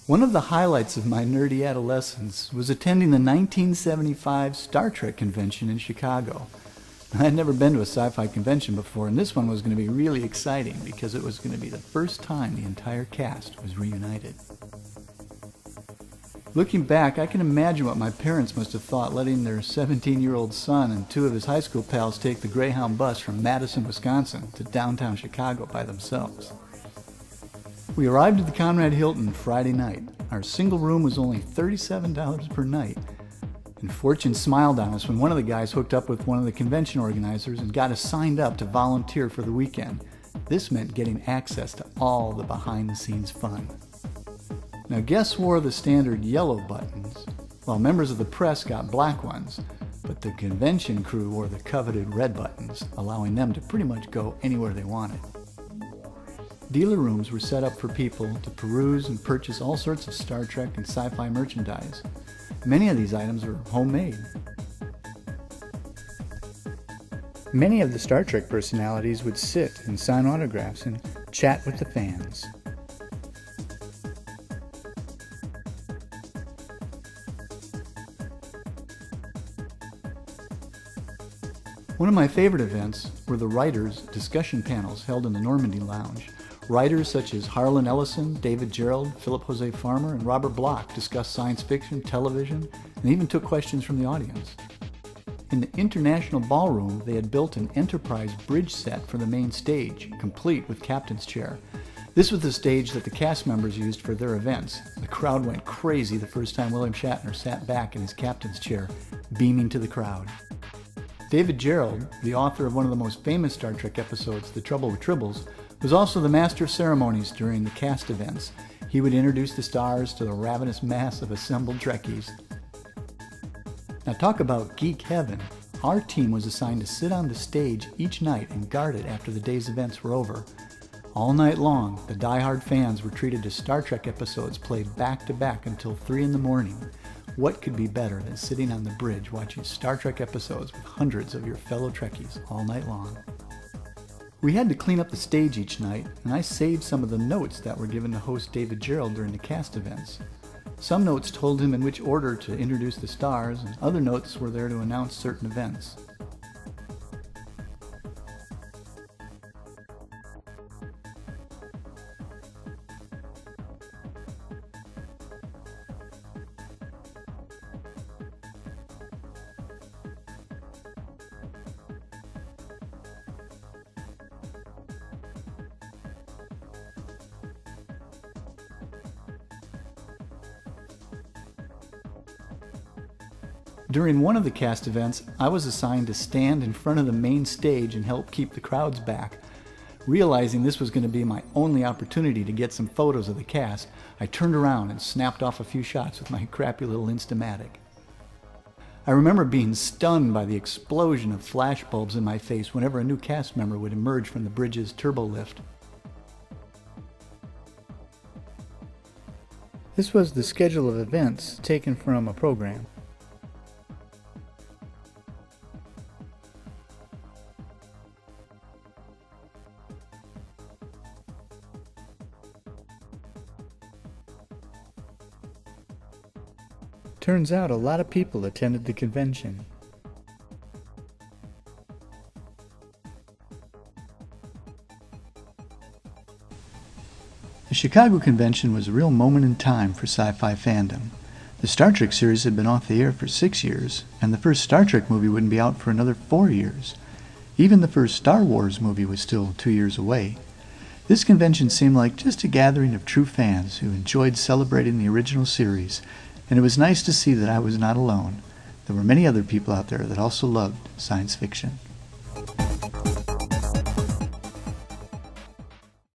One of the highlights of my nerdy adolescence was attending the 1975 Star Trek convention in Chicago. I had never been to a sci-fi convention before, and this one was going to be really exciting because it was going to be the first time the entire cast was reunited. Looking back, I can imagine what my parents must have thought letting their 17-year-old son and two of his high school pals take the Greyhound bus from Madison, Wisconsin to downtown Chicago by themselves. We arrived at the Conrad Hilton Friday night. Our single room was only $37 per night, and fortune smiled on us when one of the guys hooked up with one of the convention organizers and got us signed up to volunteer for the weekend. This meant getting access to all the behind-the-scenes fun. Now, guests wore the standard yellow buttons, while members of the press got black ones, but the convention crew wore the coveted red buttons, allowing them to pretty much go anywhere they wanted. Dealer rooms were set up for people to peruse and purchase all sorts of Star Trek and sci-fi merchandise. Many of these items were homemade. Many of the Star Trek personalities would sit and sign autographs and chat with the fans. One of my favorite events were the writers' discussion panels held in the Normandy Lounge. Writers such as Harlan Ellison, David Gerald, Philip Jose Farmer, and Robert Bloch discussed science fiction, television, and even took questions from the audience. In the International Ballroom, they had built an Enterprise bridge set for the main stage, complete with captain's chair. This was the stage that the cast members used for their events. The crowd went crazy the first time William Shatner sat back in his captain's chair, beaming to the crowd. David Gerald, the author of one of the most famous Star Trek episodes, The Trouble with Tribbles, was also the master of ceremonies during the cast events. He would introduce the stars to the ravenous mass of assembled Trekkies. Now talk about geek heaven. Our team was assigned to sit on the stage each night and guard it after the day's events were over. All night long, the die-hard fans were treated to Star Trek episodes played back-to-back until 3 in the morning. What could be better than sitting on the bridge watching Star Trek episodes with hundreds of your fellow Trekkies all night long? We had to clean up the stage each night, and I saved some of the notes that were given to host David Gerald during the cast events. Some notes told him in which order to introduce the stars, and other notes were there to announce certain events. During one of the cast events, I was assigned to stand in front of the main stage and help keep the crowds back. Realizing this was going to be my only opportunity to get some photos of the cast, I turned around and snapped off a few shots with my crappy little insta-matic. I remember being stunned by the explosion of flashbulbs in my face whenever a new cast member would emerge from the bridge's turbo lift. This was the schedule of events taken from a program. Turns out a lot of people attended the convention. The Chicago convention was a real moment in time for sci-fi fandom. The Star Trek series had been off the air for 6 years, and the first Star Trek movie wouldn't be out for another 4 years. Even the first Star Wars movie was still 2 years away. This convention seemed like just a gathering of true fans who enjoyed celebrating the original series, and it was nice to see that I was not alone. There were many other people out there that also loved science fiction.